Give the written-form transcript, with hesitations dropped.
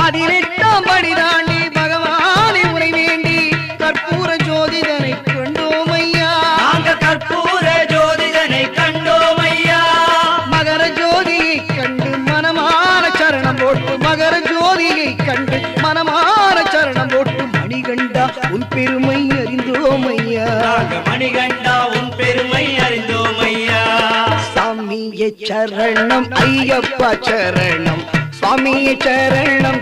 18ஆம் படி தாண்டி பகவானை உரை வேண்டி கற்பூர ஜோதிதனை கண்டோம் ஐயா. நாங்க கற்பூர ஜோதிதனை கண்டோம் ஐயா. மகர ஜோதியை கண்டு மனமான சரணம் போட்டு மகர ஜோதியை கண்டு மனமான சரணம் போட்டு மணிகண்டா உன் பெருமை அறிந்தோம் ஐயா. மணிகண்டா உன் பெருமை அறிந்தோம் ஐயா. சாமியே சரணம் ஐயப்பா சரணம் சுவாமியே சரணம்